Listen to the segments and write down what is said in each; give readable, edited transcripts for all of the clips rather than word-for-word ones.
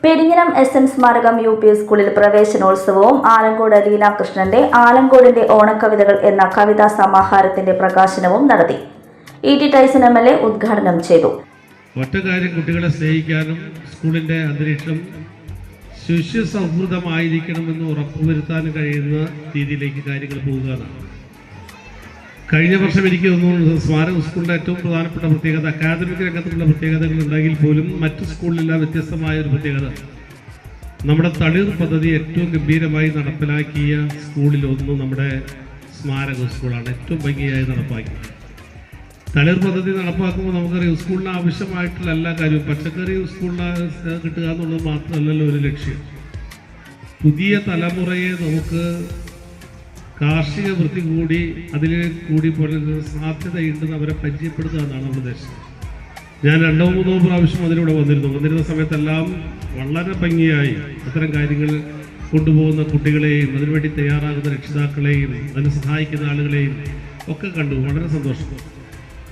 പെരിങ്ങനം എസ്.എൻ. സ്മാരകം യു.പി. സ്കൂളിൽ പ്രവേശനോത്സവവും ആലങ്കോട് ലീലാകൃഷ്ണന്റെ ആലങ്കോടിന്റെ ഓണക്കവിതകൾ എന്ന കവിതാ സമാഹാരത്തിന്റെ പ്രകാശനവും നടത്തി. ഇ.ടി. ടൈസൺ എം.എൽ.എ. ഉദ്ഘാടനം ചെയ്തു. ഒറ്റ കാര്യം, കുട്ടികളെ സ്നേഹിക്കാനും സ്കൂളിന്റെ അന്തരീക്ഷം ശുശ്യസൗഹൃദമായിരിക്കണമെന്ന് ഉറപ്പുവരുത്താൻ കഴിയുന്ന രീതിയിലേക്ക് കാര്യങ്ങൾ പോകുകയാണ്. കഴിഞ്ഞ വർഷം എനിക്ക് തോന്നുന്നു സ്മാരക സ്കൂളിൻ്റെ ഏറ്റവും പ്രധാനപ്പെട്ട പ്രത്യേകത, അക്കാദമിക് രംഗത്തുള്ള പ്രത്യേകതകൾ ഉണ്ടെങ്കിൽ പോലും മറ്റു സ്കൂളിലെല്ലാം വ്യത്യസ്തമായ ഒരു പ്രത്യേകത, നമ്മുടെ തളിർ പദ്ധതി ഏറ്റവും ഗംഭീരമായി നടപ്പിലാക്കിയ സ്കൂളിലൊന്നും നമ്മുടെ സ്മാരക സ്കൂളാണ്. ഏറ്റവും ഭംഗിയായി നടപ്പാക്കി. തളിർ പദ്ധതി നടപ്പാക്കുമ്പോൾ നമുക്കറിയാം സ്കൂളിന് ആവശ്യമായിട്ടുള്ള എല്ലാ കാര്യവും, പച്ചക്കറി സ്കൂളിന് കിട്ടുക എന്നുള്ളത് മാത്രമല്ലല്ലോ ഒരു ലക്ഷ്യം. പുതിയ തലമുറയെ നമുക്ക് കാർഷിക വൃത്തി കൂടി അതിൽ കൂടി പോലെ സാധ്യതയുണ്ടെന്ന് അവരെ പരിചയപ്പെടുത്തുക എന്നാണ് നമ്മുടെ ഉദ്ദേശം. ഞാൻ 2-3 പ്രാവശ്യം അതിലൂടെ വന്നിരുന്ന സമയത്തെല്ലാം വളരെ ഭംഗിയായി അത്തരം കാര്യങ്ങൾ കൊണ്ടുപോകുന്ന കുട്ടികളെയും അതിനുവേണ്ടി തയ്യാറാകുന്ന രക്ഷിതാക്കളെയും അതിനെ സഹായിക്കുന്ന ആളുകളെയും ഒക്കെ കണ്ടു. വളരെ സന്തോഷം.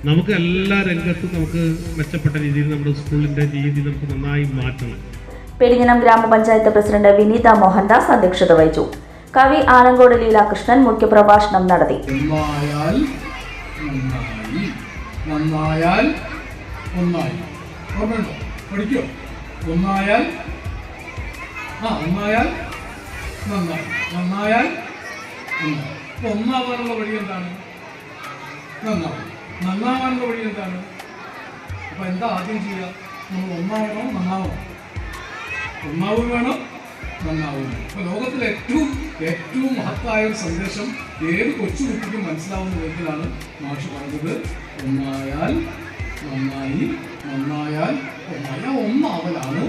നമുക്ക് എല്ലാ രംഗത്തും നമുക്ക് മെച്ചപ്പെട്ട രീതിയിൽ നമ്മുടെ സ്കൂളിൻ്റെ രീതി നമുക്ക് നന്നായി മാറ്റണം. പെരിങ്ങനം ഗ്രാമപഞ്ചായത്ത് പ്രസിഡന്റ് വിനീത മോഹൻദാസ് അധ്യക്ഷത വഹിച്ചു. കവി ആലങ്കോട് ലീലാകൃഷ്ണൻ മുഖ്യപ്രഭാഷണം നടത്തി. ഒന്നാവാനുള്ള വഴി എന്താണ്? നന്നാവാനുള്ള വഴി എന്താണ്? അപ്പൊ എന്താ ആദ്യം ചെയ്യുക? നമ്മൾ ഒന്നാവണം, നന്നാവണം. ഒന്നാവും വേണം, നന്നാവും. അപ്പൊ ലോകത്തിലെ ഏറ്റവും മഹത്തായ ഒരു സന്ദേശം ഏത് കൊച്ചു കുട്ടിക്കും മനസ്സിലാവുന്ന വിധത്തിലാണ് മാഷ് പറഞ്ഞത്. ഒന്നായാൽ നന്നായി, നന്നായാൽ ഒന്നായാൽ ഒന്നാവലാണ്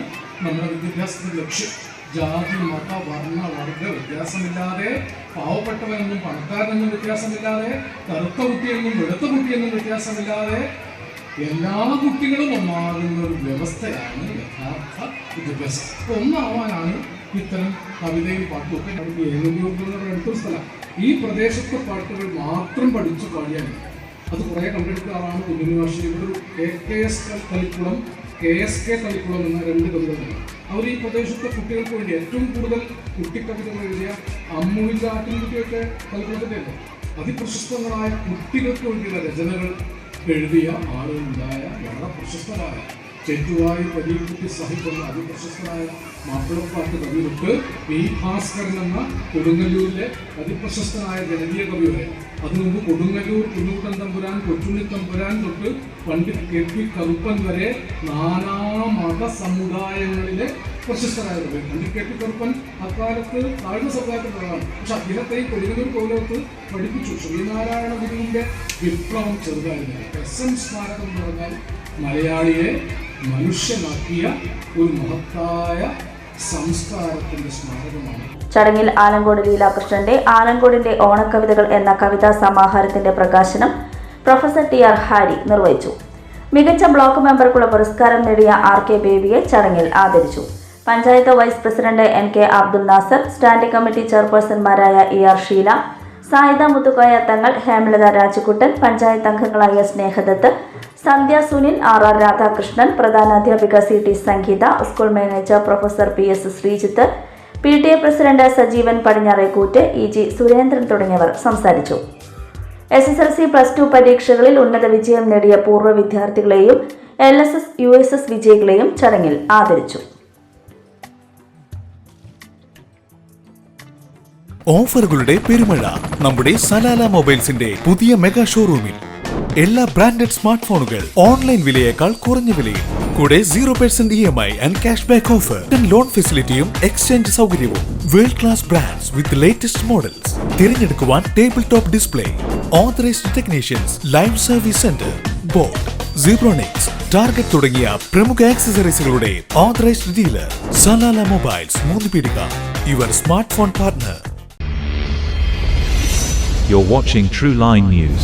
നമ്മുടെ വിദ്യാഭ്യാസത്തിന്റെ ലക്ഷ്യം. ജാതി, മത, വർണ്ണ, വർഗ വ്യത്യാസമില്ലാതെ, പാവപ്പെട്ടവനെന്നും പണക്കാരനെന്നും വ്യത്യാസമില്ലാതെ, കറുത്ത കുട്ടിയെന്നും വെളുത്ത കുട്ടിയെന്നും വ്യത്യാസമില്ലാതെ എല്ലാ കുട്ടികളും ഒന്നാകുന്ന ഒരു വ്യവസ്ഥയാണ് യഥാർത്ഥ വിദ്യാഭ്യാസം. അപ്പോൾ ഒന്നാവാനാണ് ഇത്തരം കവിതയും പാട്ടും ഒക്കെ. നമുക്ക് ഏകോപയോഗങ്ങളുടെ അടുത്തൊരു സ്ഥലം. ഈ പ്രദേശത്തെ പാട്ടുകൾ മാത്രം പഠിച്ചു പാടിയാൽ അത് കുറേ കണ്ടെടുക്കാറാണ് യൂണിവേഴ്സിറ്റിയുടെ ഒരു KSK തളിക്കുളം എന്ന 2 കവിതകളുണ്ട്. അവർ ഈ പ്രദേശത്തെ കുട്ടികൾക്ക് വേണ്ടി ഏറ്റവും കൂടുതൽ കുട്ടിക്കവിതകൾ എഴുതിയ അമ്മുവിൻ്റെ ആട്ടിൻകുട്ടിയൊക്കെ തളിക്കുളത്തിൻ്റെ അതിപ്രശസ്തങ്ങളായ കുട്ടികൾക്ക് വേണ്ടിയുള്ള രചനകൾ എഴുതിയ ആളുകളുണ്ടായ വളരെ പ്രശസ്തരായ ചെറ്റുവായി പരീക്കുട്ടി സാഹിബ് എന്ന അതിപ്രശസ്തനായ മാപ്പിളപ്പാട്ട് കവി തൊട്ട് പി. ഭാസ്കരൻ എന്ന കൊടുങ്ങല്ലൂരിലെ അതിപ്രശസ്തനായ ജനകീയ കവി വരെ, അതിനുമുമ്പ് കൊടുങ്ങല്ലൂർ കുഞ്ഞൂട്ടൻ തമ്പുരാൻ, കൊച്ചുണ്ണി തമ്പുരാൻ തൊട്ട് പണ്ഡിറ്റ് KP കറുപ്പൻ വരെ നാനാ മത സമുദായങ്ങളിലെ പ്രശസ്തരായ കവി. പണ്ഡിറ്റ് KP കറുപ്പൻ അക്കാലത്ത് താഴ്ന്ന സമുദായത്തിലുള്ളതാണ്. പക്ഷെ അദ്ദേഹത്തെയും കൊടുങ്ങല്ലൂർ കോവിലത്ത് പഠിപ്പിച്ചു. ശ്രീനാരായണ ഗുരുവിൻ്റെ വിപ്ലവം ചെറുതായിരുന്നു. എസ്.എൻ. സ്മാരകം എന്ന് പറഞ്ഞാൽ മലയാളിയെ മനുഷ്യനാക്കിയ ഒരു മഹത്തായ സംസ്കാരത്തിന്റെ സ്മാരകമാണ്. ചടങ്ങിൽ ആലങ്കോട് ലീലാകൃഷ്ണന്റെ ആലങ്കോടിന്റെ ഓണക്കവിതകൾ എന്ന കവിതാ സമാഹാരത്തിന്റെ പ്രകാശനം പ്രൊഫസർ TR ഹാരി നിർവഹിച്ചു. മികച്ച ബ്ലോക്ക് മെമ്പർക്കുള്ള പുരസ്കാരം നേടിയ RK ബേബിയെ ചടങ്ങിൽ ആദരിച്ചു. Panchayat vice president NK Abdul Nasar, standing committee ചെയർപേഴ്സൺമാരായ ER ഷീല, സായിദ മുത്തുക്കോയ തങ്ങൾ, ഹേമലത രാജകുട്ടൻ, പഞ്ചായത്ത് അംഗങ്ങളായ സ്നേഹദത്ത്, സന്ധ്യ സുനിൽ, RR രാധാകൃഷ്ണൻ, പ്രധാനാധ്യാപിക CT Sangeetha, school manager professor PS Sreejith, PTA president Sajeevan Padinjarekkoot, EG Surendran തുടങ്ങിയവർ സംസാരിച്ചു. SSLC +2 പരീക്ഷകളിൽ ഉന്നത വിജയം നേടിയ പൂർവ്വ വിദ്യാർത്ഥികളെയും LSS USS വിജയികളെയും ചടങ്ങിൽ ആദരിച്ചു. ഓഫറുകളുടെ പെരുമഴ നമ്മുടെ സലാല മൊബൈൽസിന്റെ പുതിയ മെഗാ ഷോറൂമിൽ. എല്ലാ ബ്രാൻഡഡ് സ്മാർട്ട് ഫോണുകൾ ഓൺലൈൻ വിലയേക്കാൾ കുറഞ്ഞ വിലയിൽ. കൂടെ 0% EMI and cash back offer, loan ഫെസിലിറ്റിയും എക്സ്ചേഞ്ച് സൗകര്യവും. World class brands with latest models. തിരഞ്ഞെടുക്കുവാൻ table top display, authorised technicians, live service centre, boat, Zebronics, target തുടങ്ങിയ പ്രമുഖ ആക്സസറീസുകളുടെ authorised dealer. Salala mobiles, Moonnupeedika, your smart phone partner. You're watching True Line News.